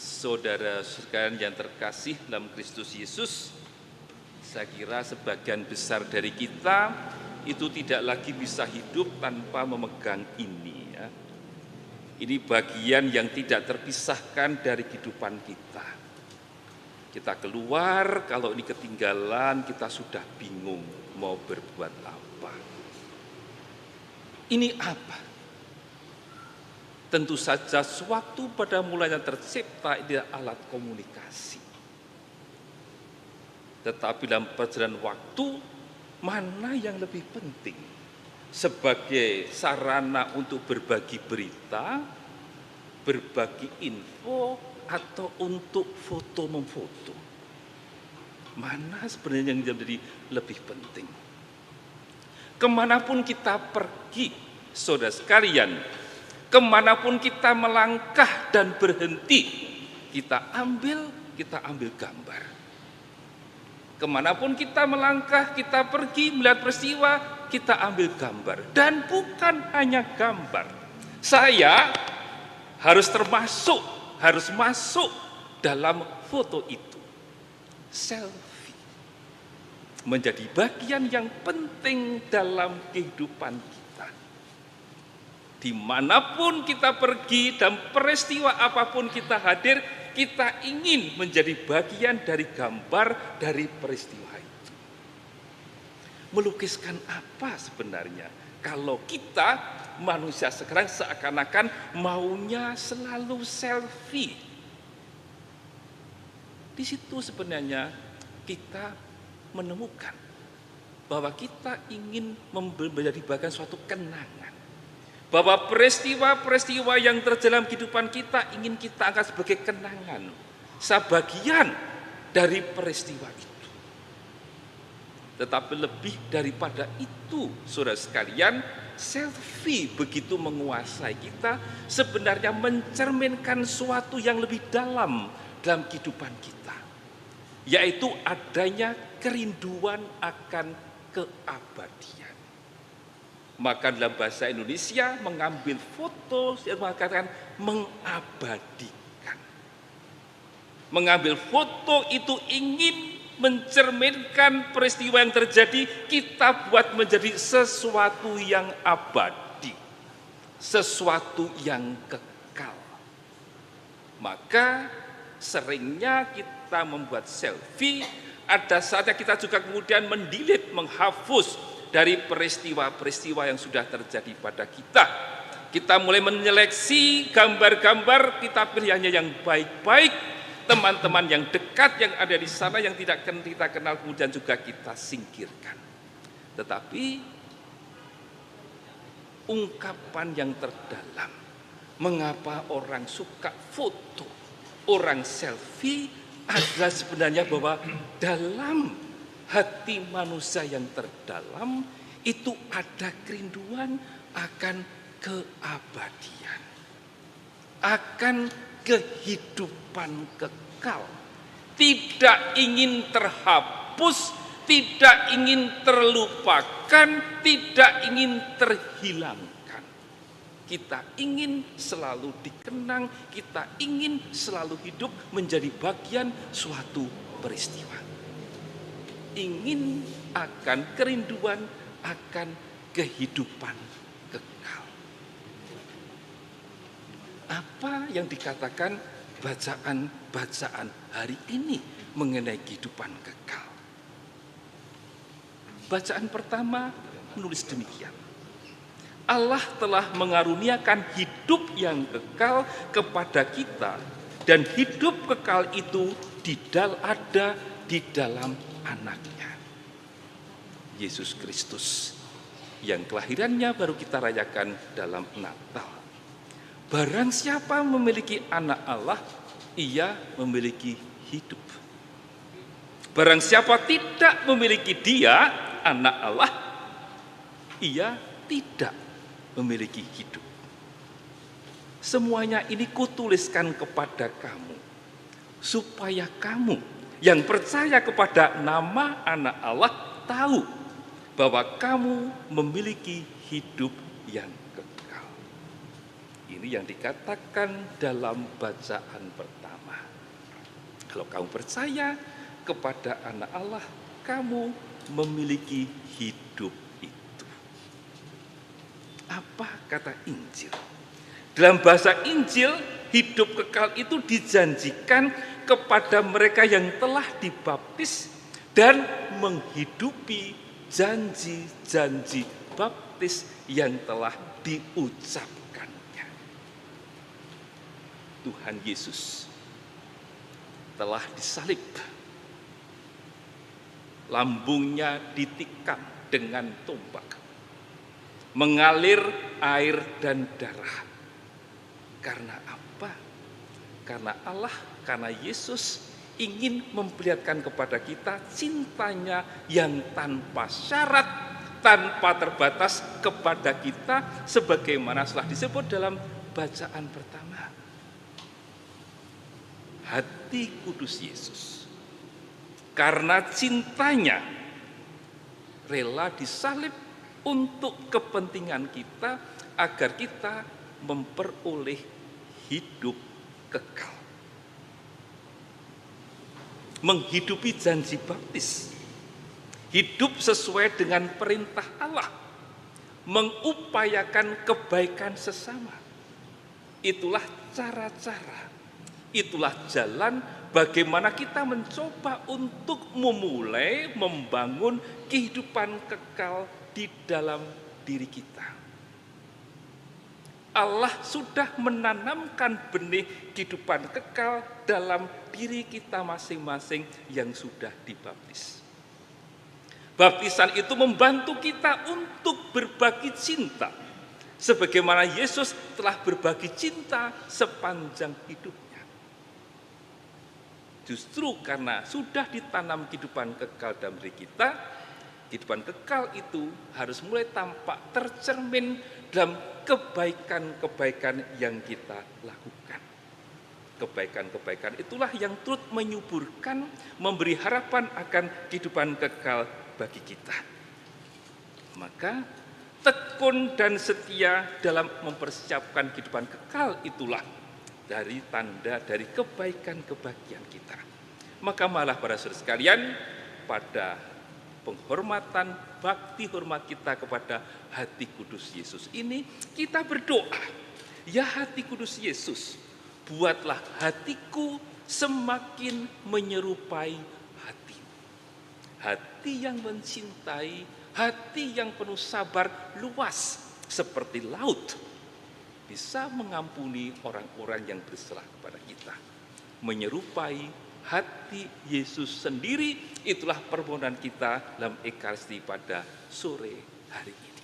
Saudara sekalian yang terkasih dalam Kristus Yesus, saya kira sebagian besar dari kita itu tidak lagi bisa hidup tanpa memegang ini ya. Ini bagian yang tidak terpisahkan dari kehidupan kita. Kita keluar, kalau ini ketinggalan kita sudah bingung mau berbuat apa. Ini apa? Tentu saja sewaktu pada mulanya tercipta ini alat komunikasi. Tetapi dalam perjalanan waktu, mana yang lebih penting? Sebagai sarana untuk berbagi berita, berbagi info, atau untuk foto memfoto? Mana sebenarnya yang menjadi lebih penting? Kemanapun kita pergi, saudara sekalian, kemanapun kita melangkah dan berhenti, kita ambil gambar. Kemanapun kita melangkah, kita pergi melihat peristiwa, kita ambil gambar. Dan bukan hanya gambar. Saya harus masuk dalam foto itu. Selfie. Menjadi bagian yang penting dalam kehidupan kita. Dimanapun kita pergi dan peristiwa apapun kita hadir, kita ingin menjadi bagian dari gambar dari peristiwa itu. Melukiskan apa sebenarnya? Kalau kita manusia sekarang seakan-akan maunya selalu selfie. Di situ sebenarnya kita menemukan bahwa kita ingin menjadi bagian suatu kenangan. Bahwa peristiwa-peristiwa yang terjadi dalam kehidupan kita ingin kita angkat sebagai kenangan, sebagian dari peristiwa itu. Tetapi lebih daripada itu, saudara sekalian, selfie begitu menguasai kita, sebenarnya mencerminkan suatu yang lebih dalam kehidupan kita, yaitu adanya kerinduan akan keabadian. Maka dalam bahasa Indonesia mengambil foto, yang mengatakan mengabadikan. Mengambil foto itu ingin mencerminkan peristiwa yang terjadi, kita buat menjadi sesuatu yang abadi, sesuatu yang kekal. Maka seringnya kita membuat selfie, ada saatnya kita juga kemudian mendelete, menghapus dari peristiwa-peristiwa yang sudah terjadi pada kita. Kita mulai menyeleksi gambar-gambar, kita pilih hanya yang baik-baik, teman-teman yang dekat yang ada di sana yang tidak kita kenal kemudian juga kita singkirkan. Tetapi ungkapan yang terdalam, mengapa orang suka foto, orang selfie, adalah sebenarnya bahwa dalam hati manusia yang terdalam itu ada kerinduan akan keabadian, akan kehidupan kekal, tidak ingin terhapus, tidak ingin terlupakan, tidak ingin terhilangkan. Kita ingin selalu dikenang, kita ingin selalu hidup menjadi bagian suatu peristiwa. Ingin akan kerinduan akan kehidupan kekal. Apa yang dikatakan bacaan hari ini mengenai kehidupan kekal? Bacaan pertama menulis demikian. Allah telah mengaruniakan hidup yang kekal kepada kita, dan hidup kekal itu ada di dalam anaknya, Yesus Kristus, yang kelahirannya baru kita rayakan dalam Natal. Barang siapa memiliki anak Allah, ia memiliki hidup. Barang siapa tidak memiliki dia, anak Allah, ia tidak memiliki hidup. Semuanya ini kutuliskan kepada kamu, supaya kamu yang percaya kepada nama anak Allah tahu bahwa kamu memiliki hidup yang kekal. Ini yang dikatakan dalam bacaan pertama. Kalau kamu percaya kepada Anak Allah, kamu memiliki hidup itu. Apa kata Injil? Dalam bahasa Injil, hidup kekal itu dijanjikan kepada mereka yang telah dibaptis dan menghidupi janji-janji baptis yang telah diucapkannya. Tuhan Yesus telah disalib, lambungnya ditikam dengan tombak, mengalir air dan darah. Karena apa? Karena Allah, karena Yesus ingin memperlihatkan kepada kita cintanya yang tanpa syarat, tanpa terbatas kepada kita, sebagaimana telah disebut dalam bacaan pertama. Hati kudus Yesus, karena cintanya rela disalib untuk kepentingan kita, agar kita memperoleh hidup kekal, menghidupi janji baptis, hidup sesuai dengan perintah Allah, mengupayakan kebaikan sesama. Itulah cara-cara, itulah jalan bagaimana kita mencoba untuk memulai membangun kehidupan kekal di dalam diri kita. Allah sudah menanamkan benih kehidupan kekal dalam diri kita masing-masing yang sudah dibaptis. Baptisan itu membantu kita untuk berbagi cinta, sebagaimana Yesus telah berbagi cinta sepanjang hidupnya. Justru karena sudah ditanam kehidupan kekal dalam diri kita, kehidupan kekal itu harus mulai tampak tercermin dalam kebaikan-kebaikan yang kita lakukan. Kebaikan-kebaikan itulah yang turut menyuburkan, memberi harapan akan kehidupan kekal bagi kita. Maka tekun dan setia dalam mempersiapkan kehidupan kekal itulah dari tanda dari kebaikan-kebaikan kita. Maka malah para saudara sekalian, pada penghormatan, bakti hormat kita kepada hati kudus Yesus ini, kita berdoa, ya hati kudus Yesus, buatlah hatiku semakin menyerupai hati-Mu. Hati yang mencintai, hati yang penuh sabar, luas seperti laut, bisa mengampuni orang-orang yang bersalah kepada kita. Menyerupai hati Yesus sendiri, itulah permohonan kita dalam Ekaristi pada sore hari ini.